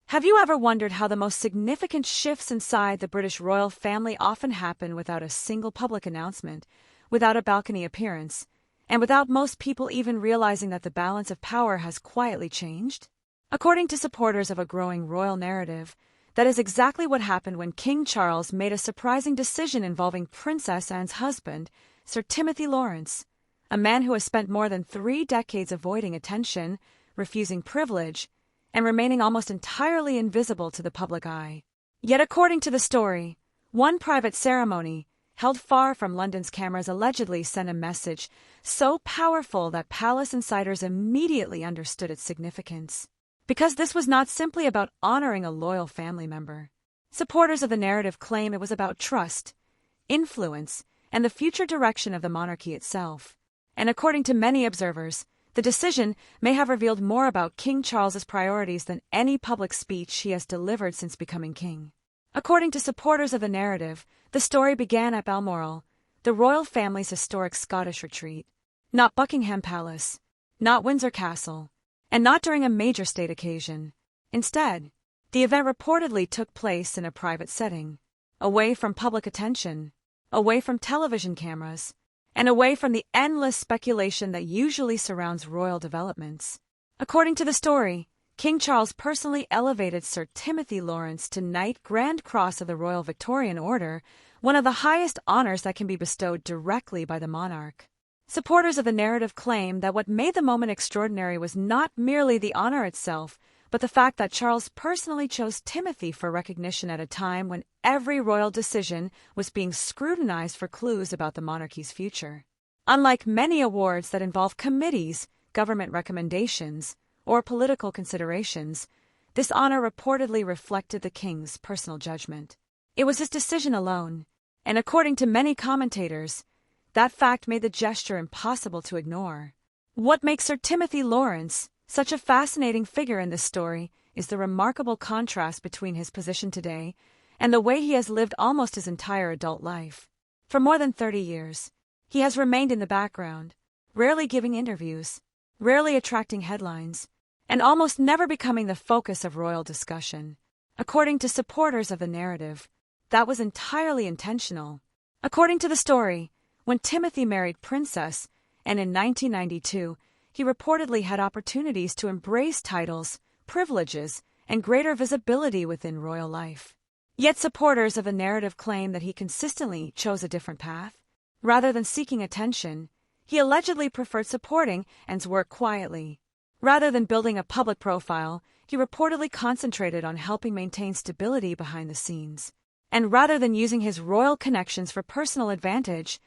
Have you ever wondered how the most significant shifts inside the British royal family often happen without a single public announcement, without a balcony appearance, and without most people even realizing that the balance of power has quietly changed? According to supporters of a growing royal narrative, that is exactly what happened when King Charles made a surprising decision involving Princess Anne's husband, Sir Timothy Lawrence, a man who has spent more than 3 decades avoiding attention, refusing privilege, and remaining almost entirely invisible to the public eye. Yet according to the story, one private ceremony, held far from London's cameras, allegedly sent a message so powerful that palace insiders immediately understood its significance. Because this was not simply about honoring a loyal family member. Supporters of the narrative claim it was about trust, influence, and the future direction of the monarchy itself. And according to many observers, the decision may have revealed more about King Charles's priorities than any public speech he has delivered since becoming king. According to supporters of the narrative, the story began at Balmoral, the royal family's historic Scottish retreat. Not Buckingham Palace, not Windsor Castle, and not during a major state occasion. Instead, the event reportedly took place in a private setting, away from public attention, away from television cameras, and away from the endless speculation that usually surrounds royal developments. According to the story, King Charles personally elevated Sir Timothy Lawrence to Knight Grand Cross of the Royal Victorian Order, one of the highest honors that can be bestowed directly by the monarch. Supporters of the narrative claim that what made the moment extraordinary was not merely the honor itself, but the fact that Charles personally chose Timothy for recognition at a time when every royal decision was being scrutinized for clues about the monarchy's future. Unlike many awards that involve committees, government recommendations, or political considerations, this honor reportedly reflected the king's personal judgment. It was his decision alone, and according to many commentators, that fact made the gesture impossible to ignore. What makes Sir Timothy Lawrence such a fascinating figure in this story is the remarkable contrast between his position today and the way he has lived almost his entire adult life. For more than 30 years, he has remained in the background, rarely giving interviews, rarely attracting headlines, and almost never becoming the focus of royal discussion. According to supporters of the narrative, that was entirely intentional. According to the story, when Timothy married Princess, and in 1992, he reportedly had opportunities to embrace titles, privileges, and greater visibility within royal life. Yet supporters of the narrative claim that he consistently chose a different path. Rather than seeking attention, he allegedly preferred supporting Anne's work quietly. Rather than building a public profile, he reportedly concentrated on helping maintain stability behind the scenes. And rather than using his royal connections for personal advantage,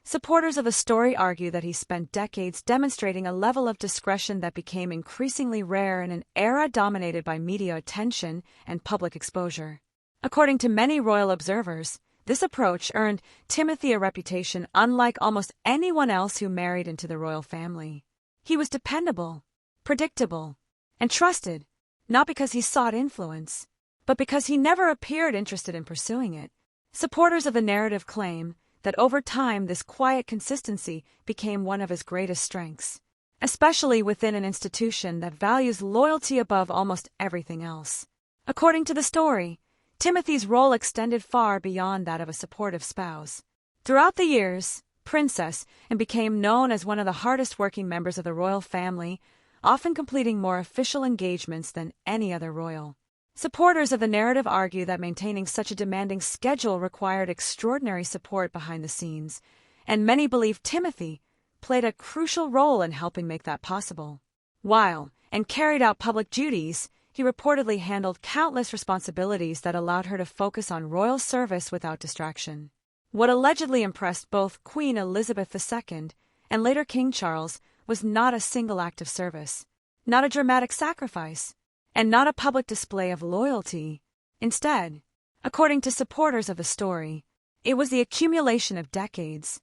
supporters of the story argue that he spent decades demonstrating a level of discretion that became increasingly rare in an era dominated by media attention and public exposure. According to many royal observers, this approach earned Timothy a reputation unlike almost anyone else who married into the royal family. He was dependable, predictable, and trusted, not because he sought influence, but because he never appeared interested in pursuing it. Supporters of the narrative claim that over time this quiet consistency became one of his greatest strengths, especially within an institution that values loyalty above almost everything else. According to the story, Timothy's role extended far beyond that of a supportive spouse. Throughout the years, Princess and became known as one of the hardest-working members of the royal family, often completing more official engagements than any other royal. Supporters of the narrative argue that maintaining such a demanding schedule required extraordinary support behind the scenes, and many believe Timothy played a crucial role in helping make that possible. While Anne carried out public duties, he reportedly handled countless responsibilities that allowed her to focus on royal service without distraction. What allegedly impressed both Queen Elizabeth II and later King Charles was not a single act of service, not a dramatic sacrifice, and not a public display of loyalty. Instead, according to supporters of the story, it was the accumulation of decades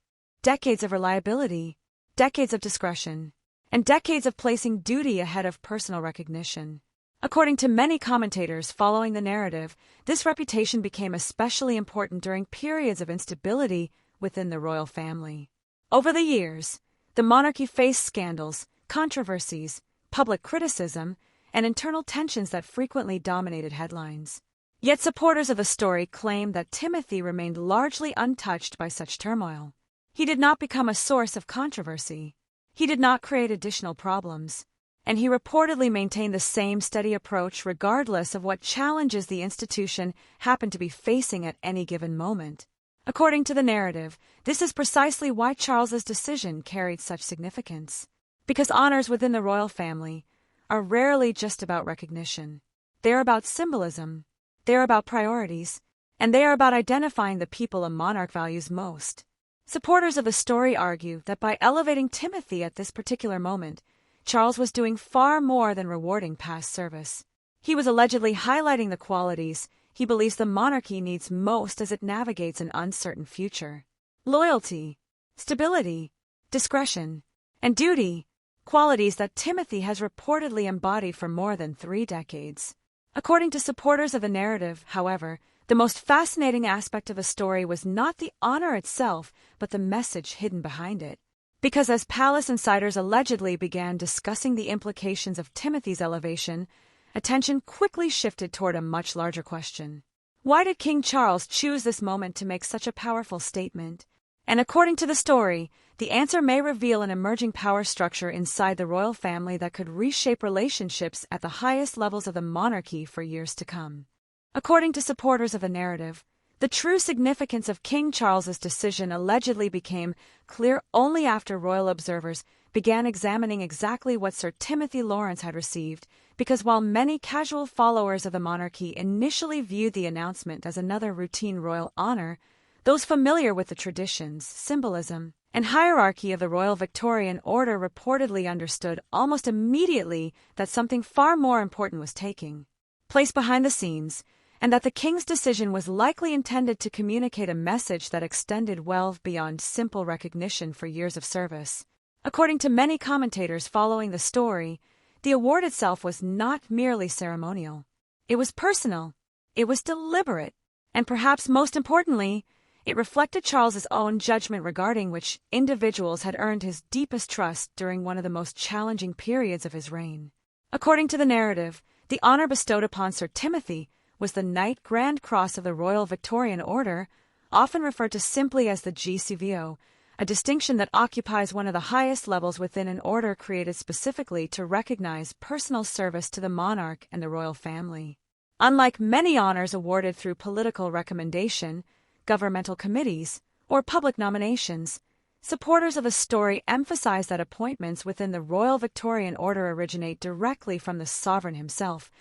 of reliability, decades of discretion, and decades of placing duty ahead of personal recognition. According to many commentators following the narrative, this reputation became especially important during periods of instability within the royal family. Over the years, the monarchy faced scandals, controversies, public criticism, and internal tensions that frequently dominated headlines. Yet supporters of the story claim that Timothy remained largely untouched by such turmoil. He did not become a source of controversy. He did not create additional problems. And he reportedly maintained the same steady approach regardless of what challenges the institution happened to be facing at any given moment. According to the narrative, this is precisely why Charles's decision carried such significance. Because honors within the royal family are rarely just about recognition. They are about symbolism, they are about priorities, and they are about identifying the people a monarch values most. Supporters of the story argue that by elevating Timothy at this particular moment, Charles was doing far more than rewarding past service. He was allegedly highlighting the qualities he believes the monarchy needs most as it navigates an uncertain future. Loyalty, stability, discretion, and duty, qualities that Timothy has reportedly embodied for more than 3 decades. According to supporters of the narrative, however, the most fascinating aspect of the story was not the honor itself, but the message hidden behind it. Because as palace insiders allegedly began discussing the implications of Timothy's elevation, attention quickly shifted toward a much larger question. Why did King Charles choose this moment to make such a powerful statement? And according to the story, the answer may reveal an emerging power structure inside the royal family that could reshape relationships at the highest levels of the monarchy for years to come. According to supporters of the narrative, the true significance of King Charles's decision allegedly became clear only after royal observers began examining exactly what Sir Timothy Lawrence had received, because while many casual followers of the monarchy initially viewed the announcement as another routine royal honor, those familiar with the traditions, symbolism, and hierarchy of the Royal Victorian Order reportedly understood almost immediately that something far more important was taking place behind the scenes, and that the king's decision was likely intended to communicate a message that extended well beyond simple recognition for years of service. According to many commentators following the story, the award itself was not merely ceremonial. It was personal, it was deliberate, and perhaps most importantly, it reflected Charles's own judgment regarding which individuals had earned his deepest trust during one of the most challenging periods of his reign. According to the narrative, the honor bestowed upon Sir Timothy was the Knight Grand Cross of the Royal Victorian Order, often referred to simply as the GCVO, a distinction that occupies one of the highest levels within an order created specifically to recognize personal service to the monarch and the royal family. Unlike many honors awarded through political recommendation, governmental committees, or public nominations, supporters of the story emphasize that appointments within the Royal Victorian Order originate directly from the sovereign himself,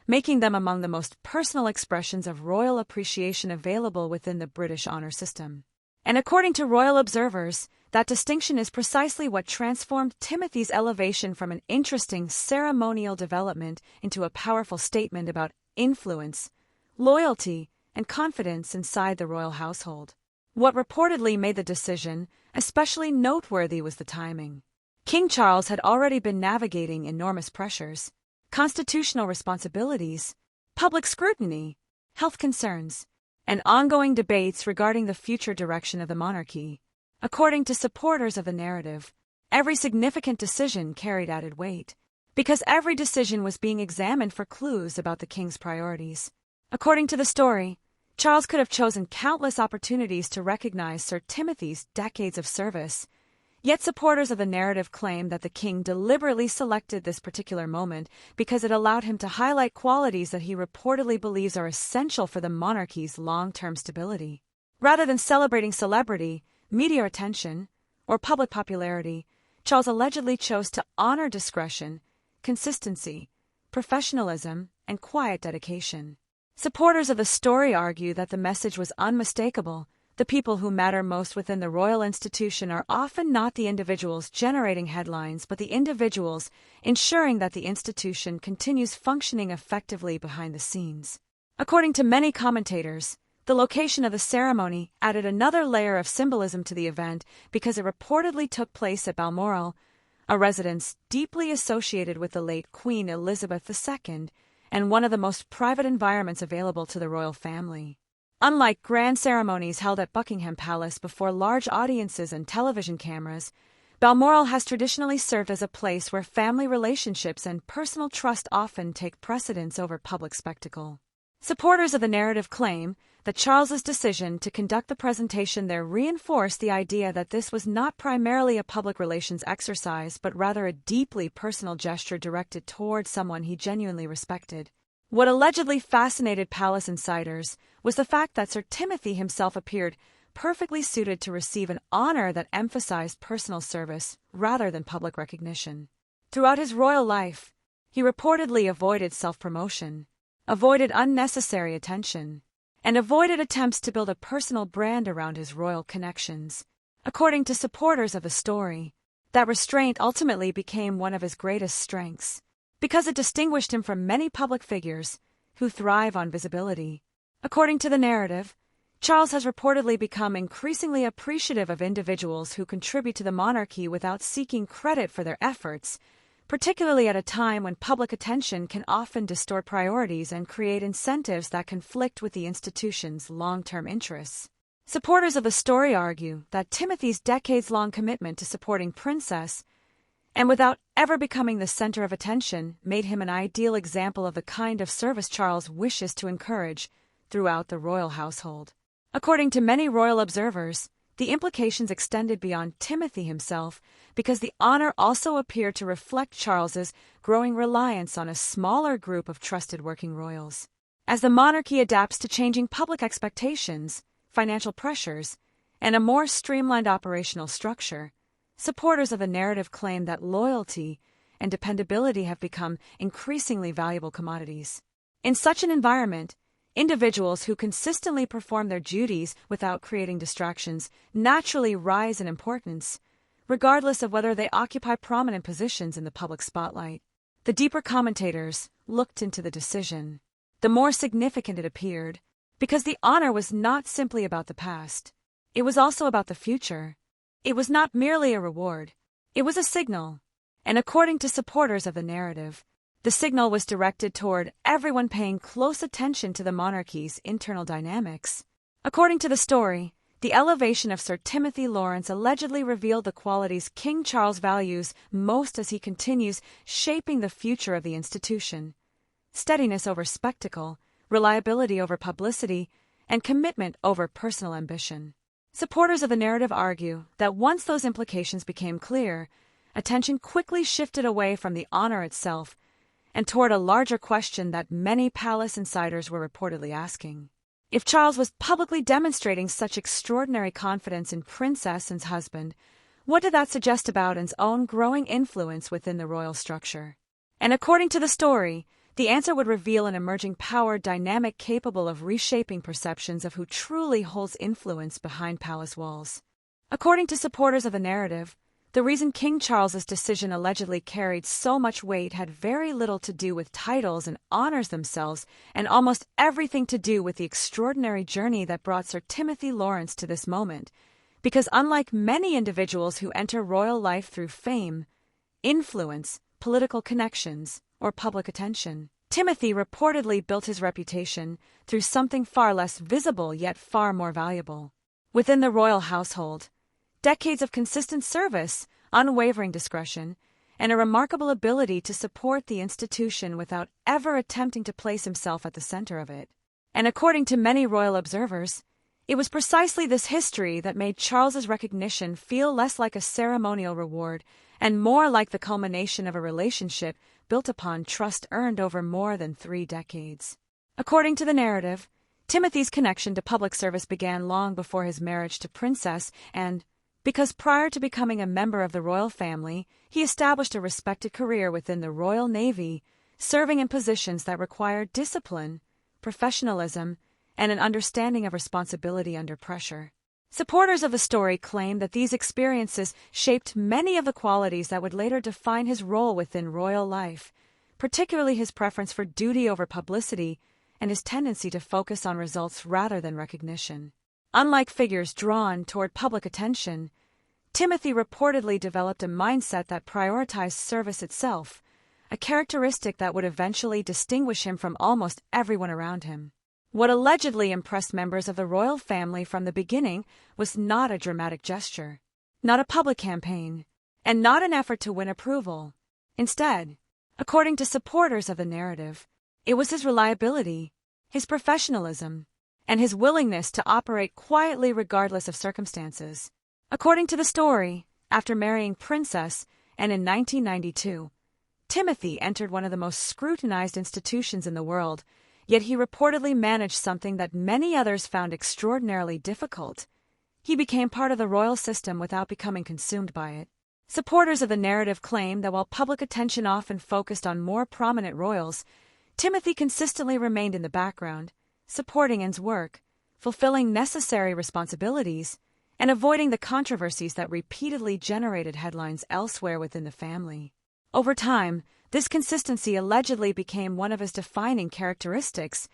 making them among the most personal expressions of royal appreciation available within the British honor system. And according to royal observers, that distinction is precisely what transformed Timothy's elevation from an interesting ceremonial development into a powerful statement about influence, loyalty, and confidence inside the royal household. What reportedly made the decision especially noteworthy was the timing. King Charles had already been navigating enormous pressures, constitutional responsibilities, public scrutiny, health concerns, and ongoing debates regarding the future direction of the monarchy. According to supporters of the narrative, every significant decision carried added weight, because every decision was being examined for clues about the king's priorities. According to the story, Charles could have chosen countless opportunities to recognize Sir Timothy's decades of service, yet supporters of the narrative claim that the king deliberately selected this particular moment because it allowed him to highlight qualities that he reportedly believes are essential for the monarchy's long-term stability. Rather than celebrating celebrity, media attention, or public popularity, Charles allegedly chose to honor discretion, consistency, professionalism, and quiet dedication. Supporters of the story argue that the message was unmistakable. The people who matter most within the royal institution are often not the individuals generating headlines, but the individuals ensuring that the institution continues functioning effectively behind the scenes. According to many commentators, the location of the ceremony added another layer of symbolism to the event because it reportedly took place at Balmoral, a residence deeply associated with the late Queen Elizabeth II, and one of the most private environments available to the royal family. Unlike grand ceremonies held at Buckingham Palace before large audiences and television cameras, Balmoral has traditionally served as a place where family relationships and personal trust often take precedence over public spectacle. Supporters of the narrative claim that Charles's decision to conduct the presentation there reinforced the idea that this was not primarily a public relations exercise but rather a deeply personal gesture directed toward someone he genuinely respected. What allegedly fascinated palace insiders was the fact that Sir Timothy himself appeared perfectly suited to receive an honor that emphasized personal service rather than public recognition. Throughout his royal life, he reportedly avoided self-promotion, avoided unnecessary attention, and avoided attempts to build a personal brand around his royal connections. According to supporters of the story, that restraint ultimately became one of his greatest strengths, because it distinguished him from many public figures who thrive on visibility. According to the narrative, Charles has reportedly become increasingly appreciative of individuals who contribute to the monarchy without seeking credit for their efforts, particularly at a time when public attention can often distort priorities and create incentives that conflict with the institution's long-term interests. Supporters of the story argue that Timothy's decades-long commitment to supporting Princess, and without ever becoming the center of attention, made him an ideal example of the kind of service Charles wishes to encourage throughout the royal household. According to many royal observers, the implications extended beyond Timothy himself because the honor also appeared to reflect Charles's growing reliance on a smaller group of trusted working royals. As the monarchy adapts to changing public expectations, financial pressures, and a more streamlined operational structure, supporters of the narrative claim that loyalty and dependability have become increasingly valuable commodities. In such an environment, individuals who consistently perform their duties without creating distractions naturally rise in importance, regardless of whether they occupy prominent positions in the public spotlight. The deeper commentators looked into the decision, the more significant it appeared, because the honor was not simply about the past. It was also about the future. It was not merely a reward. It was a signal. And according to supporters of the narrative, the signal was directed toward everyone paying close attention to the monarchy's internal dynamics. According to the story, the elevation of Sir Timothy Lawrence allegedly revealed the qualities King Charles values most as he continues shaping the future of the institution: steadiness over spectacle, reliability over publicity, and commitment over personal ambition. Supporters of the narrative argue that once those implications became clear, attention quickly shifted away from the honor itself and toward a larger question that many palace insiders were reportedly asking. If Charles was publicly demonstrating such extraordinary confidence in Princess Anne's husband, what did that suggest about Anne's own growing influence within the royal structure? And according to the story, the answer would reveal an emerging power dynamic capable of reshaping perceptions of who truly holds influence behind palace walls. According to supporters of the narrative, the reason King Charles's decision allegedly carried so much weight had very little to do with titles and honors themselves, and almost everything to do with the extraordinary journey that brought Sir Timothy Lawrence to this moment, because unlike many individuals who enter royal life through fame, influence, political connections, or public attention, Timothy reportedly built his reputation through something far less visible yet far more valuable. Within the royal household, decades of consistent service, unwavering discretion, and a remarkable ability to support the institution without ever attempting to place himself at the center of it. And according to many royal observers, it was precisely this history that made Charles's recognition feel less like a ceremonial reward and more like the culmination of a relationship built upon trust earned over more than 3 decades. According to the narrative, Timothy's connection to public service began long before his marriage to Princess Anne, because prior to becoming a member of the royal family, he established a respected career within the Royal Navy, serving in positions that required discipline, professionalism, and an understanding of responsibility under pressure. Supporters of the story claim that these experiences shaped many of the qualities that would later define his role within royal life, particularly his preference for duty over publicity and his tendency to focus on results rather than recognition. Unlike figures drawn toward public attention, Timothy reportedly developed a mindset that prioritized service itself, a characteristic that would eventually distinguish him from almost everyone around him. What allegedly impressed members of the royal family from the beginning was not a dramatic gesture, not a public campaign, and not an effort to win approval. Instead, according to supporters of the narrative, it was his reliability, his professionalism, and his willingness to operate quietly regardless of circumstances. According to the story, after marrying Princess, and in 1992, Timothy entered one of the most scrutinized institutions in the world, yet he reportedly managed something that many others found extraordinarily difficult. He became part of the royal system without becoming consumed by it. Supporters of the narrative claim that while public attention often focused on more prominent royals, Timothy consistently remained in the background, supporting Anne's work, fulfilling necessary responsibilities, and avoiding the controversies that repeatedly generated headlines elsewhere within the family. Over time, this consistency allegedly became one of his defining characteristics,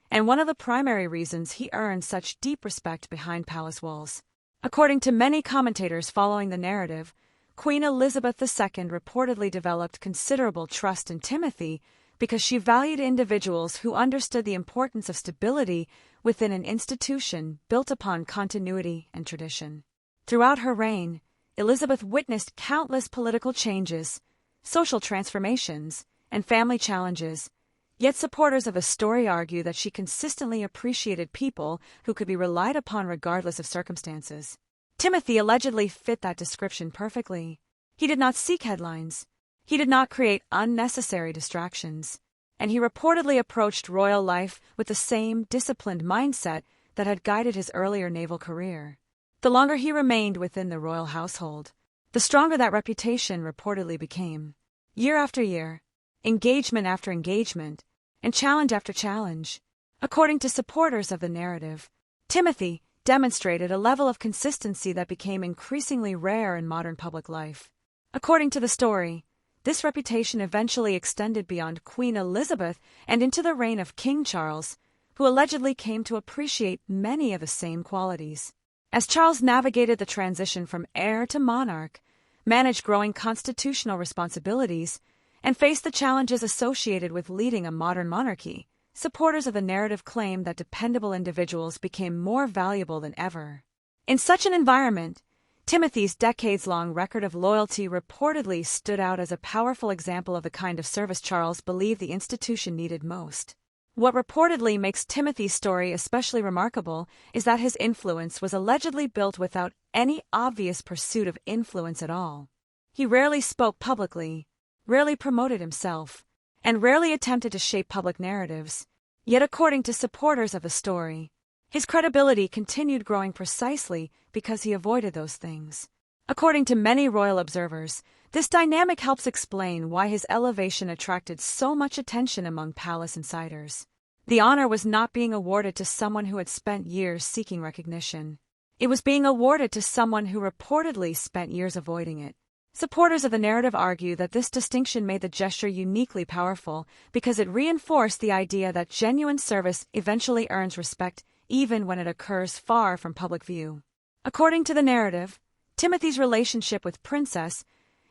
and one of the primary reasons he earned such deep respect behind palace walls. According to many commentators following the narrative, Queen Elizabeth II reportedly developed considerable trust in Timothy because she valued individuals who understood the importance of stability within an institution built upon continuity and tradition. Throughout her reign, Elizabeth witnessed countless political changes, social transformations, and family challenges, yet supporters of the story argue that she consistently appreciated people who could be relied upon regardless of circumstances. Timothy allegedly fit that description perfectly. He did not seek headlines. He did not create unnecessary distractions, and he reportedly approached royal life with the same disciplined mindset that had guided his earlier naval career. The longer he remained within the royal household, the stronger that reputation reportedly became. Year after year, engagement after engagement, and challenge after challenge. According to supporters of the narrative, Timothy demonstrated a level of consistency that became increasingly rare in modern public life. According to the story, this reputation eventually extended beyond Queen Elizabeth and into the reign of King Charles, who allegedly came to appreciate many of the same qualities. As Charles navigated the transition from heir to monarch, managed growing constitutional responsibilities, and faced the challenges associated with leading a modern monarchy, supporters of the narrative claim that dependable individuals became more valuable than ever. In such an environment, Timothy's decades-long record of loyalty reportedly stood out as a powerful example of the kind of service Charles believed the institution needed most. What reportedly makes Timothy's story especially remarkable is that his influence was allegedly built without any obvious pursuit of influence at all. He rarely spoke publicly, rarely promoted himself, and rarely attempted to shape public narratives. Yet according to supporters of the story, his credibility continued growing precisely because he avoided those things. According to many royal observers, this dynamic helps explain why his elevation attracted so much attention among palace insiders. The honor was not being awarded to someone who had spent years seeking recognition. It was being awarded to someone who reportedly spent years avoiding it. Supporters of the narrative argue that this distinction made the gesture uniquely powerful because it reinforced the idea that genuine service eventually earns respect even when it occurs far from public view. According to the narrative, Timothy's relationship with Princess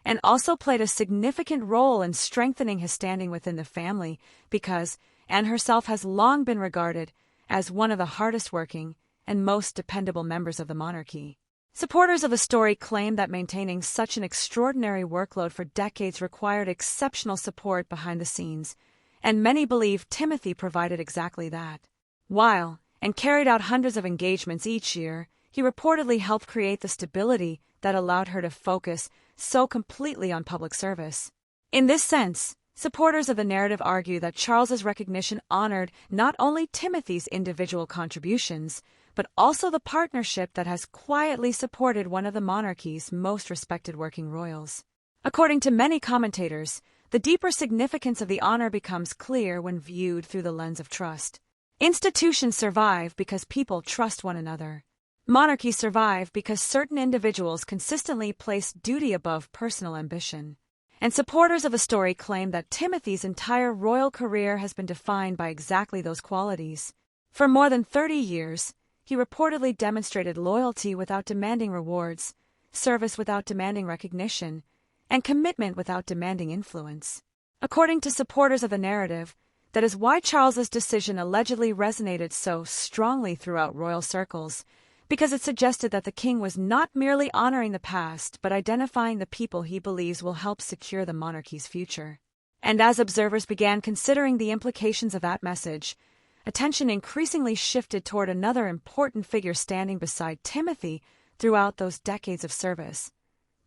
Anne also played a significant role in strengthening his standing within the family because Anne herself has long been regarded as one of the hardest-working and most dependable members of the monarchy. Supporters of the story claim that maintaining such an extraordinary workload for decades required exceptional support behind the scenes, and many believe Timothy provided exactly that. While Anne carried out hundreds of engagements each year, he reportedly helped create the stability that allowed her to focus so completely on public service. In this sense, supporters of the narrative argue that Charles's recognition honored not only Timothy's individual contributions, but also the partnership that has quietly supported one of the monarchy's most respected working royals. According to many commentators, the deeper significance of the honor becomes clear when viewed through the lens of trust. Institutions survive because people trust one another. Monarchies survive because certain individuals consistently place duty above personal ambition. And supporters of the story claim that Timothy's entire royal career has been defined by exactly those qualities. For more than 30 years, he reportedly demonstrated loyalty without demanding rewards, service without demanding recognition, and commitment without demanding influence. According to supporters of the narrative, that is why Charles's decision allegedly resonated so strongly throughout royal circles, because it suggested that the king was not merely honoring the past but identifying the people he believes will help secure the monarchy's future. And as observers began considering the implications of that message, attention increasingly shifted toward another important figure standing beside Timothy throughout those decades of service,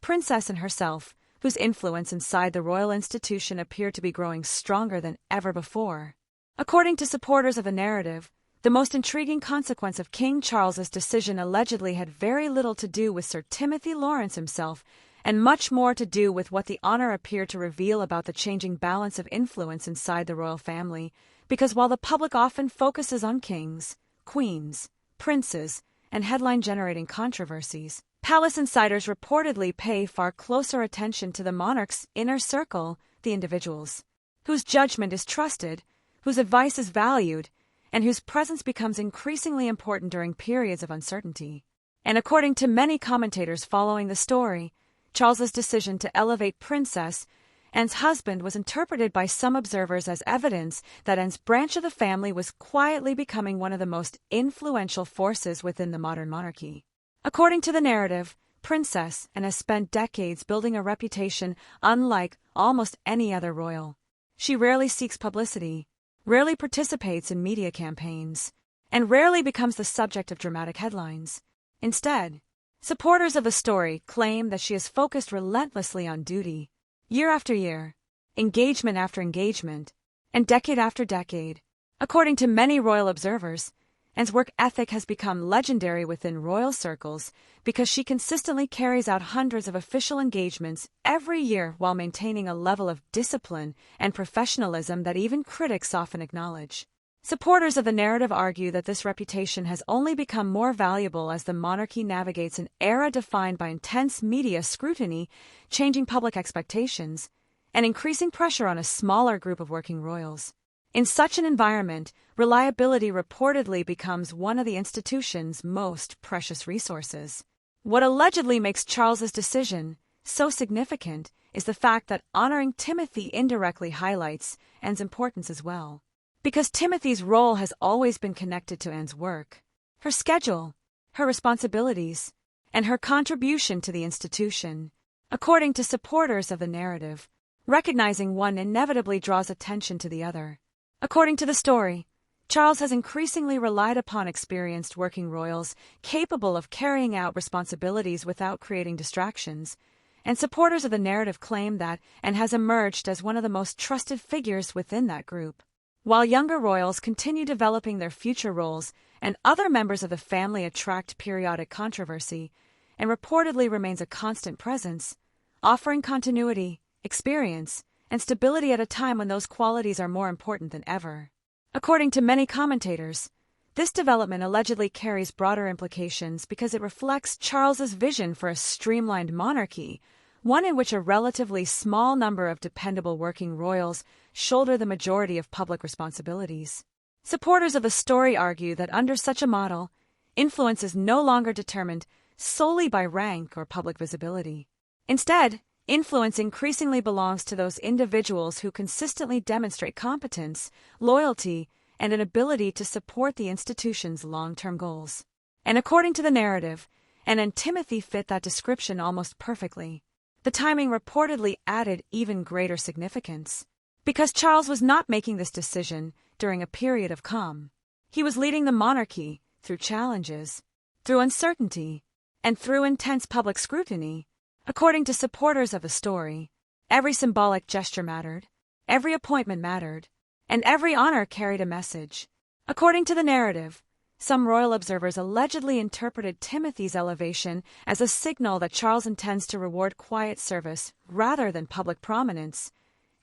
Princess Anne herself, whose influence inside the royal institution appeared to be growing stronger than ever before. According to supporters of the narrative, the most intriguing consequence of King Charles's decision allegedly had very little to do with Sir Timothy Lawrence himself, and much more to do with what the honor appeared to reveal about the changing balance of influence inside the royal family, because while the public often focuses on kings, queens, princes, and headline-generating controversies, palace insiders reportedly pay far closer attention to the monarch's inner circle, the individuals, whose judgment is trusted, whose advice is valued, and whose presence becomes increasingly important during periods of uncertainty. And according to many commentators following the story, Charles's decision to elevate Princess Anne's husband was interpreted by some observers as evidence that Anne's branch of the family was quietly becoming one of the most influential forces within the modern monarchy. According to the narrative, Princess Anne has spent decades building a reputation unlike almost any other royal. She rarely seeks publicity, rarely participates in media campaigns, and rarely becomes the subject of dramatic headlines. Instead, supporters of the story claim that she is focused relentlessly on duty, year after year, engagement after engagement, and decade after decade. According to many royal observers, Anne's work ethic has become legendary within royal circles because she consistently carries out hundreds of official engagements every year while maintaining a level of discipline and professionalism that even critics often acknowledge. Supporters of the narrative argue that this reputation has only become more valuable as the monarchy navigates an era defined by intense media scrutiny, changing public expectations, and increasing pressure on a smaller group of working royals. In such an environment, reliability reportedly becomes one of the institution's most precious resources. What allegedly makes Charles's decision so significant is the fact that honoring Timothy indirectly highlights Anne's importance as well. Because Timothy's role has always been connected to Anne's work, her schedule, her responsibilities, and her contribution to the institution. According to supporters of the narrative, recognizing one inevitably draws attention to the other. According to the story, Charles has increasingly relied upon experienced working royals capable of carrying out responsibilities without creating distractions, and supporters of the narrative claim that Anne has emerged as one of the most trusted figures within that group. While younger royals continue developing their future roles and other members of the family attract periodic controversy, Anne reportedly remains a constant presence, offering continuity, experience, and stability at a time when those qualities are more important than ever. According to many commentators, this development allegedly carries broader implications because it reflects Charles's vision for a streamlined monarchy, one in which a relatively small number of dependable working royals shoulder the majority of public responsibilities. Supporters of the story argue that under such a model, influence is no longer determined solely by rank or public visibility. Instead, influence increasingly belongs to those individuals who consistently demonstrate competence, loyalty, and an ability to support the institution's long-term goals. And according to the narrative, Anne and Timothy fit that description almost perfectly. The timing reportedly added even greater significance. Because Charles was not making this decision during a period of calm. He was leading the monarchy through challenges, through uncertainty, and through intense public scrutiny. According to supporters of the story, every symbolic gesture mattered, every appointment mattered, and every honor carried a message. According to the narrative, some royal observers allegedly interpreted Timothy's elevation as a signal that Charles intends to reward quiet service rather than public prominence,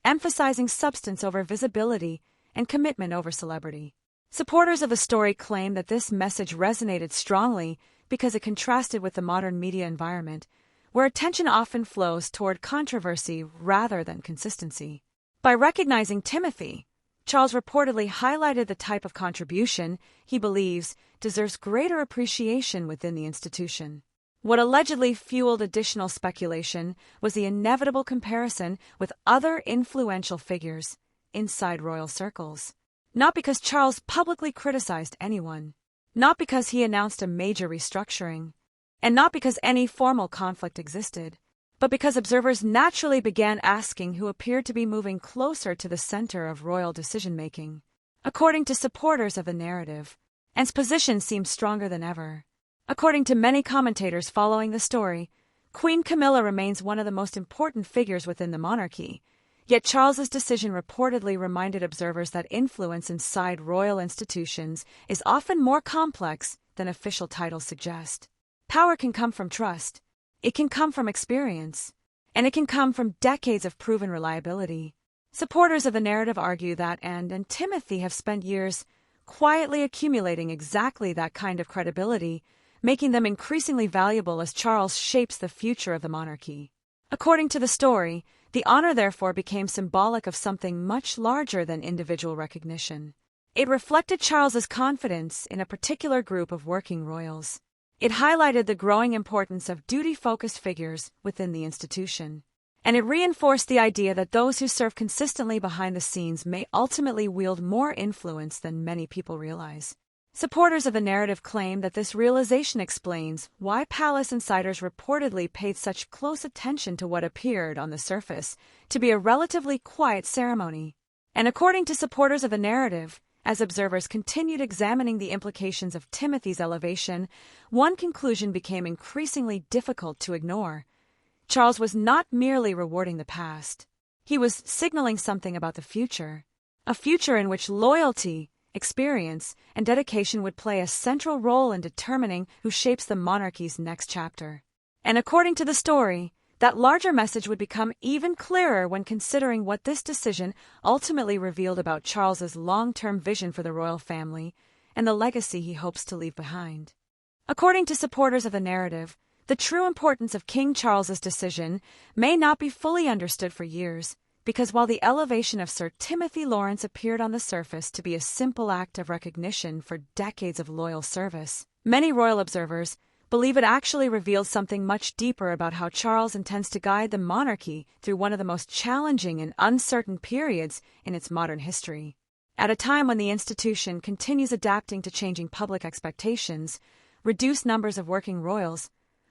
emphasizing substance over visibility and commitment over celebrity. Supporters of the story claim that this message resonated strongly because it contrasted with the modern media environment, where attention often flows toward controversy rather than consistency. By recognizing Timothy, Charles reportedly highlighted the type of contribution he believes deserves greater appreciation within the institution. What allegedly fueled additional speculation was the inevitable comparison with other influential figures inside royal circles. Not because Charles publicly criticized anyone, not because he announced a major restructuring, and not because any formal conflict existed, but because observers naturally began asking who appeared to be moving closer to the center of royal decision-making. According to supporters of the narrative, Anne's position seemed stronger than ever. According to many commentators following the story, Queen Camilla remains one of the most important figures within the monarchy, yet Charles's decision reportedly reminded observers that influence inside royal institutions is often more complex than official titles suggest. Power can come from trust, it can come from experience, and it can come from decades of proven reliability. Supporters of the narrative argue that Anne and Timothy have spent years quietly accumulating exactly that kind of credibility, making them increasingly valuable as Charles shapes the future of the monarchy. According to the story, the honor therefore became symbolic of something much larger than individual recognition. It reflected Charles's confidence in a particular group of working royals. It highlighted the growing importance of duty-focused figures within the institution. And it reinforced the idea that those who serve consistently behind the scenes may ultimately wield more influence than many people realize. Supporters of the narrative claim that this realization explains why palace insiders reportedly paid such close attention to what appeared on the surface to be a relatively quiet ceremony. And according to supporters of the narrative, as observers continued examining the implications of Timothy's elevation, one conclusion became increasingly difficult to ignore. Charles was not merely rewarding the past. He was signaling something about the future, a future in which loyalty, experience, and dedication would play a central role in determining who shapes the monarchy's next chapter. And according to the story, that larger message would become even clearer when considering what this decision ultimately revealed about Charles's long-term vision for the royal family and the legacy he hopes to leave behind. According to supporters of the narrative, the true importance of King Charles's decision may not be fully understood for years, because while the elevation of Sir Timothy Lawrence appeared on the surface to be a simple act of recognition for decades of loyal service, many royal observers believe it actually reveals something much deeper about how Charles intends to guide the monarchy through one of the most challenging and uncertain periods in its modern history. At a time when the institution continues adapting to changing public expectations, reduced numbers of working royals,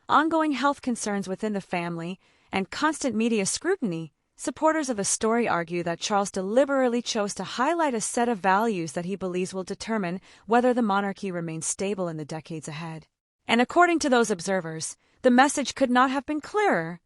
ongoing health concerns within the family, and constant media scrutiny, supporters of the story argue that Charles deliberately chose to highlight a set of values that he believes will determine whether the monarchy remains stable in the decades ahead. And according to those observers, the message could not have been clearer.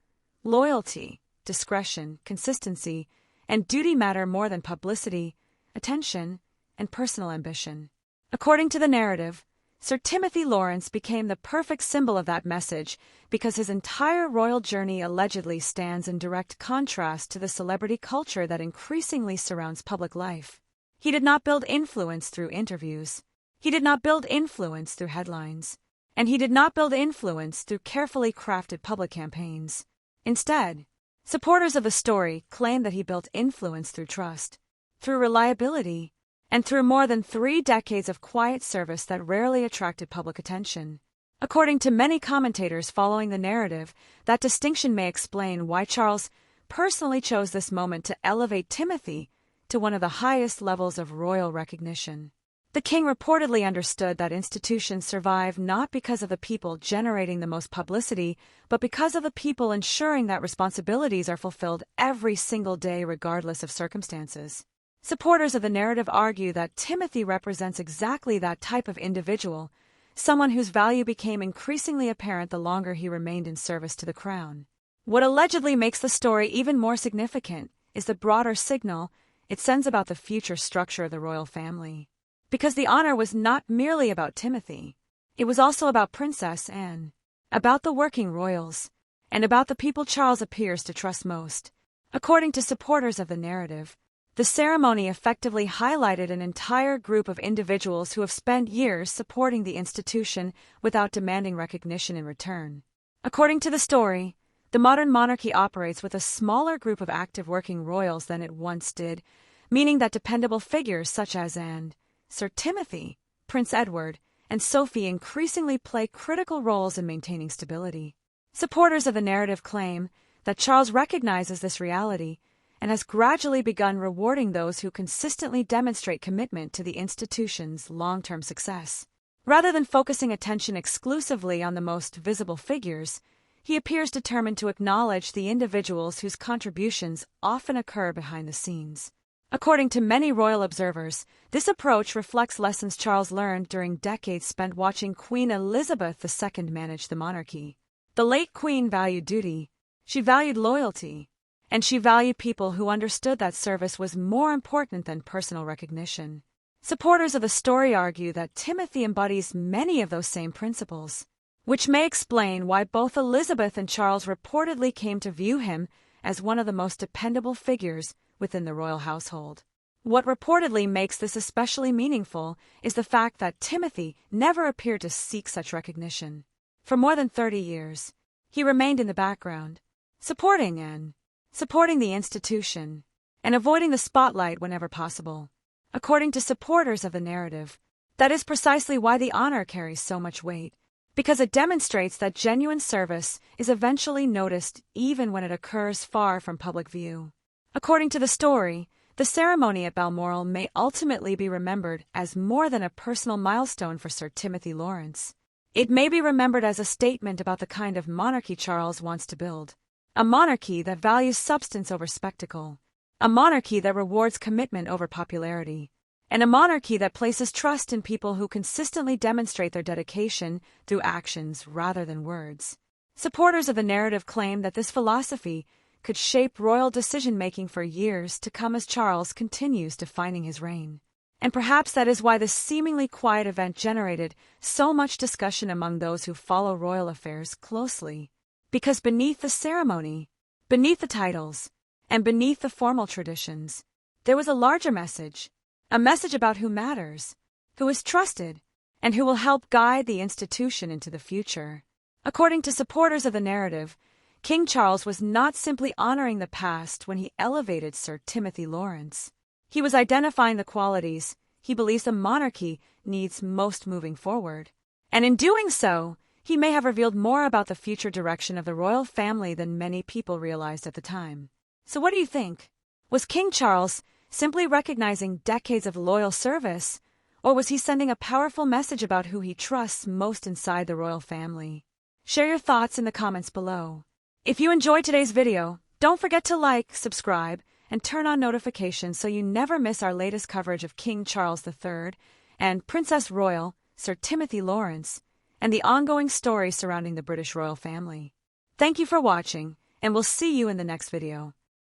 Loyalty, discretion, consistency, and duty matter more than publicity, attention, and personal ambition. According to the narrative, Sir Timothy Lawrence became the perfect symbol of that message because his entire royal journey allegedly stands in direct contrast to the celebrity culture that increasingly surrounds public life. He did not build influence through interviews. He did not build influence through headlines. And he did not build influence through carefully crafted public campaigns. Instead, supporters of the story claim that he built influence through trust, through reliability, and through more than 3 decades of quiet service that rarely attracted public attention. According to many commentators following the narrative, that distinction may explain why Charles personally chose this moment to elevate Timothy to one of the highest levels of royal recognition. The king reportedly understood that institutions survive not because of the people generating the most publicity, but because of the people ensuring that responsibilities are fulfilled every single day regardless of circumstances. Supporters of the narrative argue that Timothy represents exactly that type of individual, someone whose value became increasingly apparent the longer he remained in service to the crown. What allegedly makes the story even more significant is the broader signal it sends about the future structure of the royal family. Because the honor was not merely about Timothy, it was also about Princess Anne, about the working royals, and about the people Charles appears to trust most. According to supporters of the narrative, the ceremony effectively highlighted an entire group of individuals who have spent years supporting the institution without demanding recognition in return. According to the story, the modern monarchy operates with a smaller group of active working royals than it once did, meaning that dependable figures such as Anne, Sir Timothy, Prince Edward, and Sophie increasingly play critical roles in maintaining stability. Supporters of the narrative claim that Charles recognizes this reality and has gradually begun rewarding those who consistently demonstrate commitment to the institution's long-term success. Rather than focusing attention exclusively on the most visible figures, he appears determined to acknowledge the individuals whose contributions often occur behind the scenes. According to many royal observers, this approach reflects lessons Charles learned during decades spent watching Queen Elizabeth II manage the monarchy. The late Queen valued duty, she valued loyalty, and she valued people who understood that service was more important than personal recognition. Supporters of the story argue that Timothy embodies many of those same principles, which may explain why both Elizabeth and Charles reportedly came to view him as one of the most dependable figures within the royal household. What reportedly makes this especially meaningful is the fact that Timothy never appeared to seek such recognition. For more than 30 years, he remained in the background, supporting the institution, and avoiding the spotlight whenever possible. According to supporters of the narrative, that is precisely why the honor carries so much weight, because it demonstrates that genuine service is eventually noticed even when it occurs far from public view. According to the story, the ceremony at Balmoral may ultimately be remembered as more than a personal milestone for Sir Timothy Lawrence. It may be remembered as a statement about the kind of monarchy Charles wants to build. A monarchy that values substance over spectacle. A monarchy that rewards commitment over popularity. And a monarchy that places trust in people who consistently demonstrate their dedication through actions rather than words. Supporters of the narrative claim that this philosophy could shape royal decision-making for years to come as Charles continues defining his reign. And perhaps that is why this seemingly quiet event generated so much discussion among those who follow royal affairs closely. Because beneath the ceremony, beneath the titles, and beneath the formal traditions, there was a larger message. A message about who matters, who is trusted, and who will help guide the institution into the future. According to supporters of the narrative, King Charles was not simply honoring the past when he elevated Sir Timothy Lawrence. He was identifying the qualities he believes the monarchy needs most moving forward. And in doing so, he may have revealed more about the future direction of the royal family than many people realized at the time. So what do you think? Was King Charles simply recognizing decades of loyal service, or was he sending a powerful message about who he trusts most inside the royal family? Share your thoughts in the comments below. If you enjoyed today's video, don't forget to like, subscribe, and turn on notifications so you never miss our latest coverage of King Charles III and Princess Royal Sir Timothy Lawrence and the ongoing story surrounding the British royal family. Thank you for watching, and we'll see you in the next video.